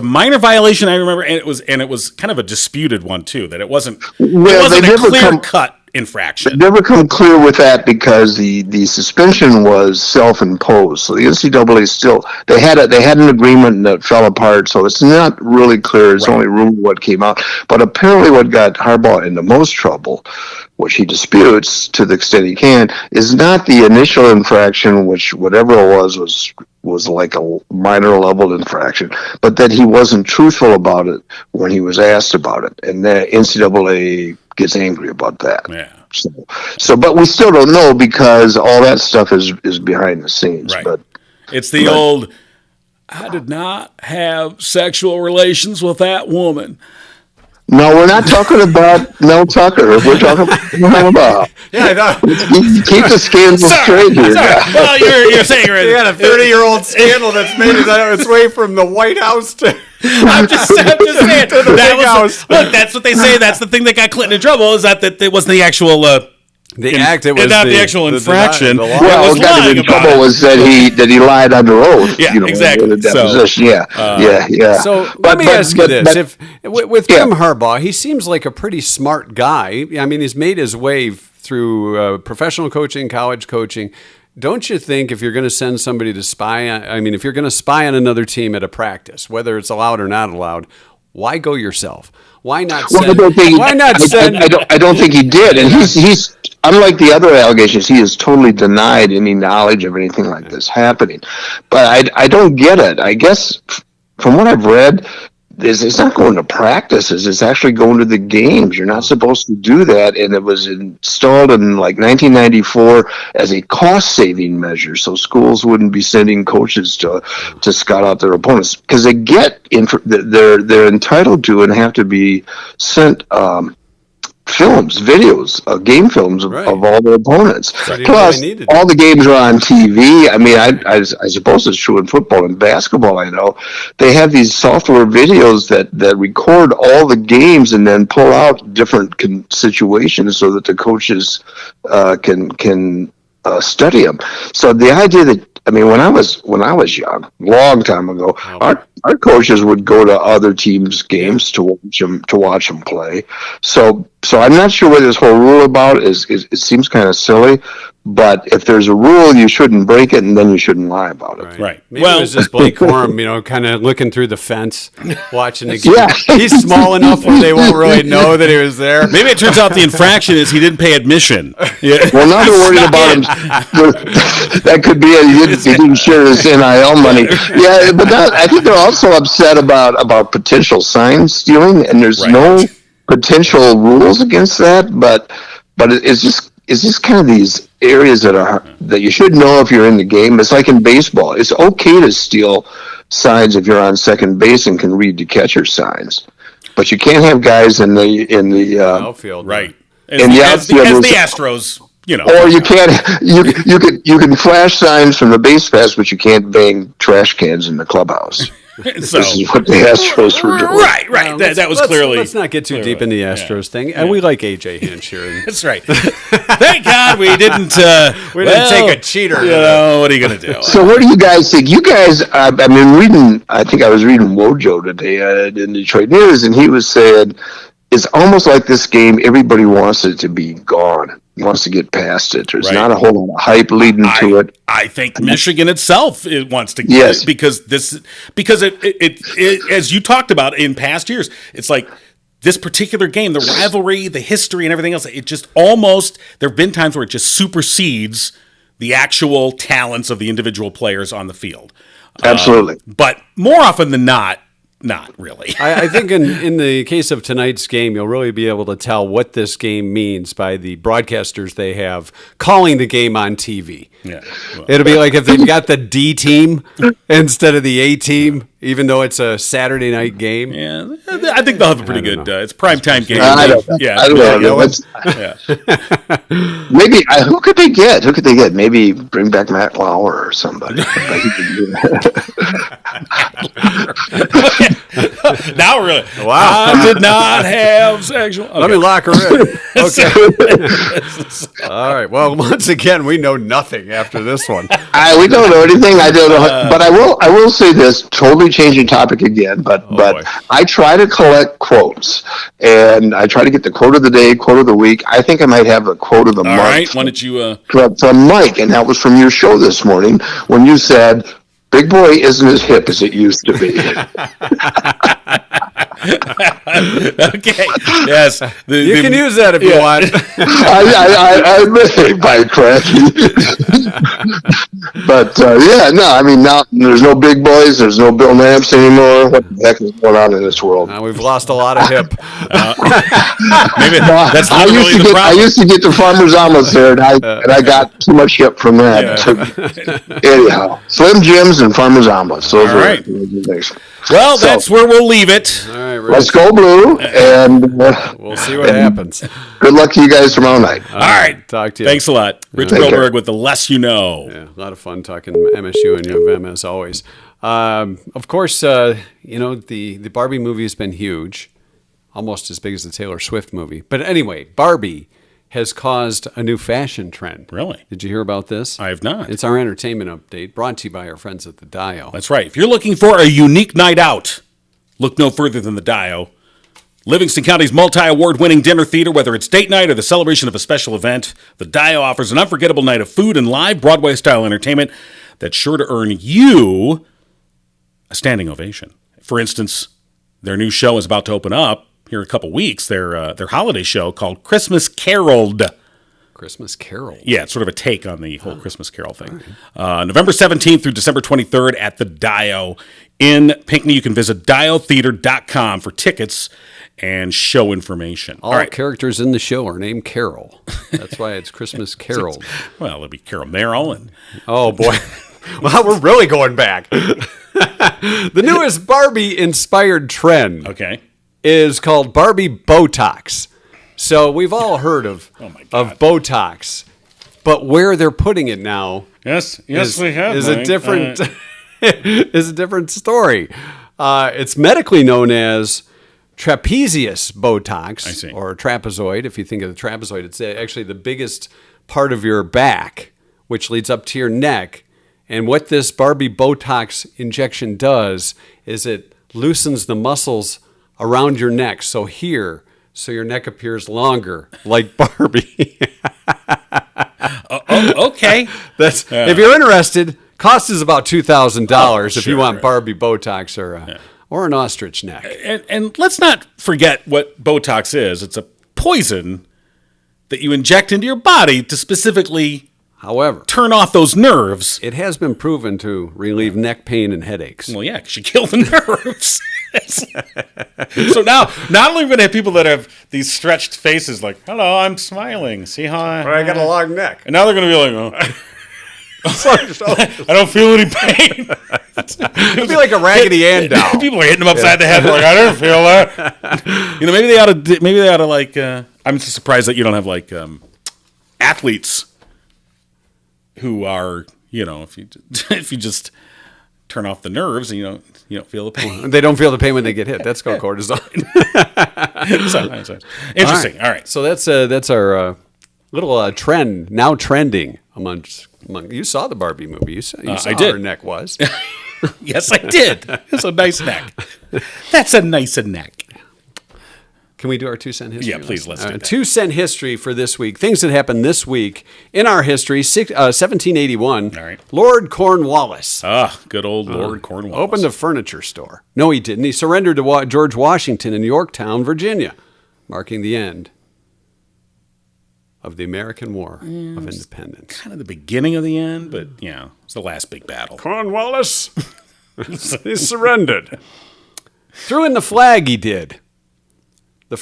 minor violation, I remember, and it was kind of a disputed one too. That it wasn't they a never clear cut infraction. Never come clear with that because the suspension was self-imposed. So the NCAA still they had an agreement that fell apart. So it's not really clear. It's only rumor what came out. But apparently, what got Harbaugh into most trouble, which he disputes to the extent he can, is not the initial infraction, which whatever it was like a minor level infraction, but that he wasn't truthful about it when he was asked about it, and the NCAA gets angry about that. Yeah. So, but we still don't know because all that stuff is behind the scenes. Right. But It's the old, I did not have sexual relations with that woman. no, we're not talking about Mel Tucker. We're talking about Yeah, I thought keep the scandal straight here. Well, you're saying you had a 30-year-old scandal that's made its way from the White House to. I'm just saying. the big house. Look, that's what they say. That's the thing that got Clinton in trouble. Is that it wasn't the actual The act, it was not the actual infraction. The law. Well, was what got him lying in about trouble it. was that he lied under oath. Yeah, you know, exactly. in the deposition. Yeah. So let me ask you this: with Jim Harbaugh, he seems like a pretty smart guy. I mean, he's made his way through professional coaching, college coaching. don't you think if you're going to send somebody to spy on, I mean, if you're going to spy on another team at a practice, whether it's allowed or not allowed, why go yourself? Why not send? Why not send? I don't think he did, and he's unlike the other allegations. He has totally denied any knowledge of anything like this happening. But I don't get it. I guess from what I've read, it's not going to practices. It's actually going to the games. You're not supposed to do that, and it was installed in like 1994 as a cost-saving measure, so schools wouldn't be sending coaches to scout out their opponents because they get they're entitled to and have to be sent films, videos, game films of all their opponents. Right. Plus, all the games are on TV. I mean, I suppose it's true in football and basketball. I know they have these software videos that record all the games and then pull out different situations so that the coaches can study them. So the idea that when I was young, long time ago, our coaches would go to other teams' games to watch them play. So I'm not sure what this whole rule about is. It seems kind of silly, but if there's a rule, you shouldn't break it, and then you shouldn't lie about it. Right. Maybe it was just Blake Corum, kind of looking through the fence, watching the game. Yeah. He's small enough where they won't really know that he was there. Maybe it turns out the infraction is he didn't pay admission. Yeah. Well, now they're worried about him. That could be he didn't share his NIL money. Yeah, but I think they're also upset about potential sign stealing, and there's no potential rules against that. But it's just kind of these areas that you should know if you're in the game. It's like in baseball. It's okay to steal signs if you're on second base and can read the catcher signs, but you can't have guys in the outfield, right? As the Astros. Or you can't. You can flash signs from the base pass, but you can't bang trash cans in the clubhouse. So, this is what the Astros were doing. Right. That was clearly. Let's not get too deep in the Astros thing. And we like AJ Hinch here. That's right. Thank God we didn't. We didn't take a cheater. What are you going to do? So, what do you guys think? You guys, reading. I think I was reading Wojo today in Detroit News, and he was saying it's almost like this game. Everybody wants it to be gone. Wants to get past it. There's not a whole lot of hype leading to it. I think Michigan itself wants to get it because it as you talked about in past years, it's like this particular game, the rivalry, the history, and everything else. It just almost there have been times where it just supersedes the actual talents of the individual players on the field. Absolutely, but more often than not really. I think in the case of tonight's game, you'll really be able to tell what this game means by the broadcasters they have calling the game on TV. Yeah, it'll be like if they've got the D team instead of the A team, even though it's a Saturday night game. Yeah, I think they'll have a pretty good. It's a primetime game. I don't know. Maybe who could they get? Who could they get? Maybe bring back Matt Lauer or somebody. Now really, wow! I did not have sexual. Okay. Let me lock her in. Okay. All right. Well, once again, we know nothing after this one. We don't know anything. I don't know, but I will say this. Totally changing topic again, but I try to collect quotes, and I try to get the quote of the day, quote of the week. I think I might have a quote of the month. All right. Why don't you from Mike, and that was from your show this morning when you said, "Big boy isn't as hip as it used to be." Okay. Yes. You can use that if you want. I may by cracky. But now there's no big boys. There's no Bill Nance anymore. What the heck is going on in this world? We've lost a lot of hip. Maybe that's I used to get the Farmer's Omelets there, and I got too much hip from that. Yeah. Anyhow, Slim Jims and Farmer's Omelets. Those are things. Well, that's where we'll leave it. All right, Rich. Let's go blue, and we'll see what happens. Good luck to you guys tomorrow night. All right. Talk to you. Thanks a lot. Rich Perlberg with The Less You Know. Yeah, a lot of fun talking MSU and U of M as always. Of course, the Barbie movie has been huge, almost as big as the Taylor Swift movie. But anyway, Barbie has caused a new fashion trend. Really? Did you hear about this? I have not. It's our entertainment update brought to you by our friends at the Dio. That's right. If you're looking for a unique night out, look no further than the Dio. Livingston County's multi-award-winning dinner theater, whether it's date night or the celebration of a special event, the Dio offers an unforgettable night of food and live Broadway-style entertainment that's sure to earn you a standing ovation. For instance, their new show is about to open up here in a couple weeks, their holiday show called Christmas Caroled. Christmas Carol. Yeah, it's sort of a take on the whole Christmas Carol thing. November 17th through December 23rd at the Dio in Pinckney. You can visit diotheater.com for tickets and show information. All right. Characters in the show are named Carol. That's why it's Christmas Carol. Well, it'll be Carol Merrill. And Oh, boy. Well, we're really going back. The newest Barbie-inspired trend is called Barbie Botox. So we've all heard of Botox, but where they're putting it now yes, we have is a different is a different story. It's medically known as trapezius Botox or trapezoid. If you think of the trapezoid, it's actually the biggest part of your back, which leads up to your neck. And what this Barbie Botox injection does is it loosens the muscles around your neck. So your neck appears longer, like Barbie. Okay. That's if you're interested. Cost is about $2,000 if you want Barbie Botox or an ostrich neck. And let's not forget what Botox is. It's a poison that you inject into your body to specifically, however, turn off those nerves. It has been proven to relieve neck pain and headaches. Well, yeah, because you kill the nerves. So now, not only are we going to have people that have these stretched faces like, hello, I'm smiling. See how I got a long neck. And now they're going to be like, I don't feel any pain. It'd be like a Raggedy Ann doll. People are hitting them upside the head like, I don't feel that. Maybe they ought to like, I'm just surprised that you don't have like athletes who are, if you just turn off the nerves and you don't feel the pain. They don't feel the pain when they get hit. That's called cortisone. Interesting. All right. So that's our little trend, now trending among. You saw the Barbie movie. You saw I how did. her neck was. Yes, I did. It's a nice neck. That's a nice neck. Can we do our 2 cent history? Yeah, please, let's do that. 2 cent history for this week. Things that happened this week in our history. 1781. All right. Lord Cornwallis. Good old Lord Cornwallis. Opened a furniture store. No, he didn't. He surrendered to George Washington in Yorktown, Virginia, marking the end of the American War of Independence. Kind of the beginning of the end, but, it's the last big battle. Cornwallis, he surrendered. Threw in the flag, he did.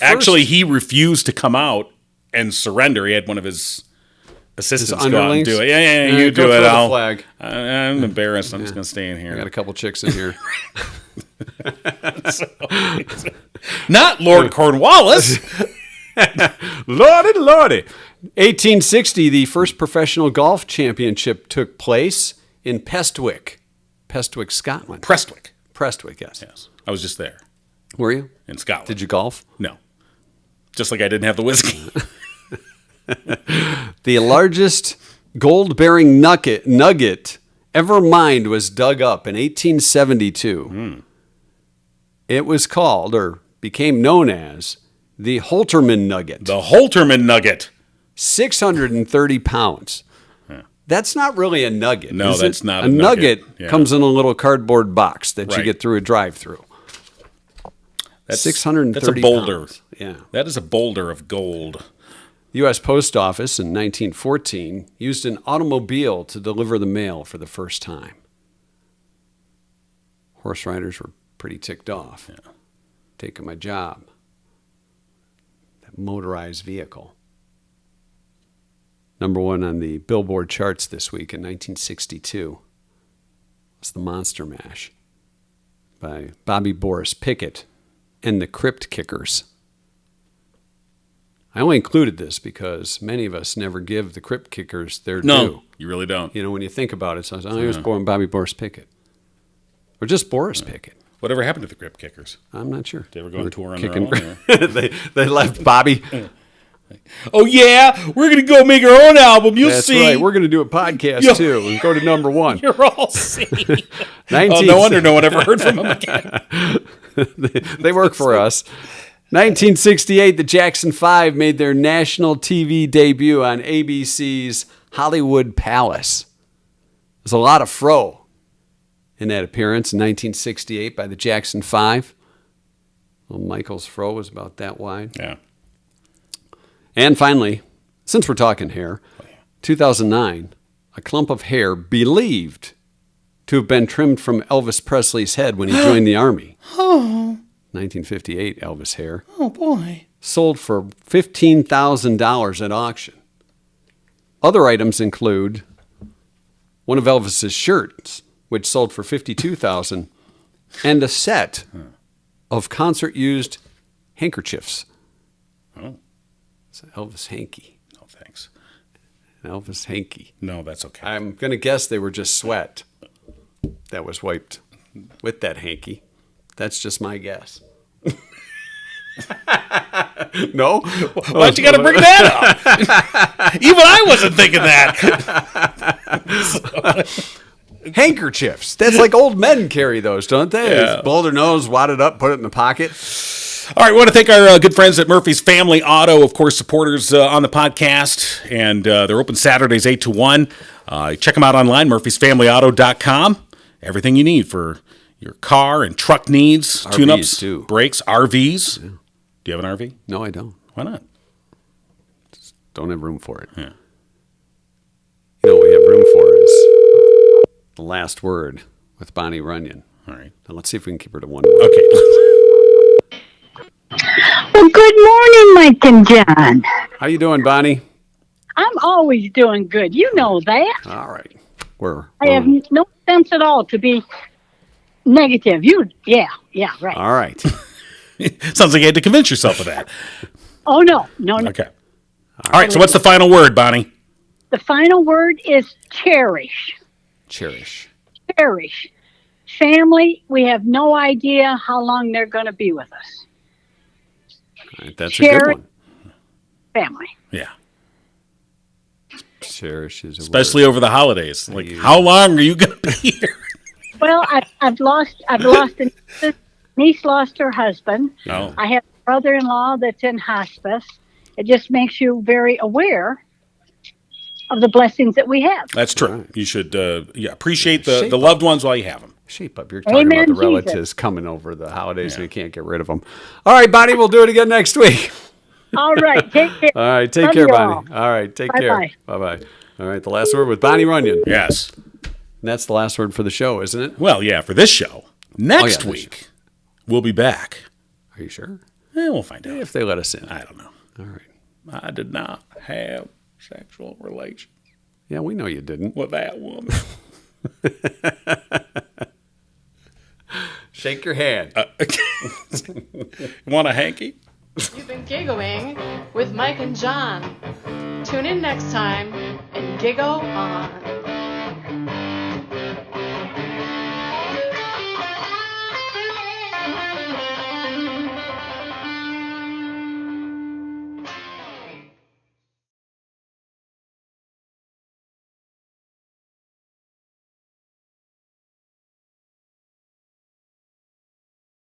Actually, he refused to come out and surrender. He had one of his assistants go out and do it. Yeah, you do it. The flag. I'm embarrassed. I'm just going to stay in here. I got a couple chicks in here. Not Lord Cornwallis. Lordy. 1860, the first professional golf championship took place in Prestwick, Scotland. Prestwick, yes. Yes. I was just there. Were you? In Scotland. Did you golf? No. Just like I didn't have the whiskey. The largest gold-bearing nugget ever mined was dug up in 1872. It was called, or became known as, the Holterman Nugget. The Holterman Nugget. 630 pounds. That's not really a nugget. No, that's not a nugget. Comes in a little cardboard box that you get through a drive-through. That's 630 That's a boulder. Pounds. Yeah. That is a boulder of gold. The U.S. Post Office in 1914 used an automobile to deliver the mail for the first time. Horse riders were pretty ticked off. Yeah. Taking my job. That motorized vehicle. Number 1 on the Billboard charts this week in 1962 was The Monster Mash by Bobby Boris Pickett and the Crypt Kickers. I only included this because many of us never give the Crypt Kickers their due. No, you really don't. When you think about it, so I was born Bobby Boris Pickett. Or just Boris Pickett. Whatever happened to the Crypt Kickers? I'm not sure. Did they ever go on tour on their own? They left Bobby. Oh, yeah, we're going to go make our own album. You'll That's see. Right. We're going to do a podcast, too, and go to number 1. You'll all see. Oh, no wonder no one ever heard from them again. They work for us. 1968, the Jackson 5 made their national TV debut on ABC's Hollywood Palace. There's a lot of fro in that appearance in 1968 by the Jackson 5. Well, Michael's fro was about that wide. Yeah. And finally, since we're talking hair, 2009, a clump of hair believed to have been trimmed from Elvis Presley's head when he joined the Army. 1958 Elvis hair. Oh, boy. Sold for $15,000 at auction. Other items include one of Elvis's shirts, which sold for $52,000, and a set of concert-used handkerchiefs. Oh. It's an Elvis hanky. No, thanks. An Elvis hanky. No, that's okay. I'm going to guess they were just sweat that was wiped with that hanky. That's just my guess. No? Why'd you got to bring that up? Even I wasn't thinking that. Handkerchiefs. That's like old men carry those, don't they? Yeah. Just blow their nose, wad it up, put it in the pocket. All right, we want to thank our good friends at Murphy's Family Auto, of course, supporters on the podcast, and they're open Saturdays 8 to 1. Check them out online, murphysfamilyauto.com. Everything you need for your car and truck needs, RVs tune-ups, too. brakes, RVs. Yeah. Do you have an RV? No, I don't. Why not? Don't have room for it. Yeah. You know what we have room for is the last word with Bonnie Runyan. All right. Now let's see if we can keep her to one word. Okay. Well, good morning, Mike and John. How you doing, Bonnie? I'm always doing good. You know that. All right. I have no sense at all to be negative. Yeah, right. All right. Sounds like you had to convince yourself of that. Oh, no. Okay. All right, so what's the final word, Bonnie? The final word is cherish. Cherish. Cherish. Family, we have no idea how long they're going to be with us. All right, that's a good one. Family. Yeah. Cherish is a Especially word. over the holidays. Like, how long are you going to be here? Well, I've lost a niece lost her husband. Oh. I have a brother-in-law that's in hospice. It just makes you very aware of the blessings that we have. That's true. Right. You should appreciate the loved ones while you have them. Shape up. You're talking Amen, about the relatives Jesus. coming over the holidays and you can't get rid of them. All right, Bonnie, we'll do it again next week. All right, take care. All right, take Love care, you Bonnie. All right, take care. Bye-bye. Bye-bye. All right, the last word with Bonnie Runyan. Yes. And that's the last word for the show, isn't it? Well, yeah, for this show. Next this week, we'll be back. Are you sure? We'll find out. If they let us in. I don't know. All right. I did not have sexual relations Yeah, we know you didn't. with that woman. Shake your hand. Want a hanky? You've been giggling with Mike and John. Tune in next time and giggle on.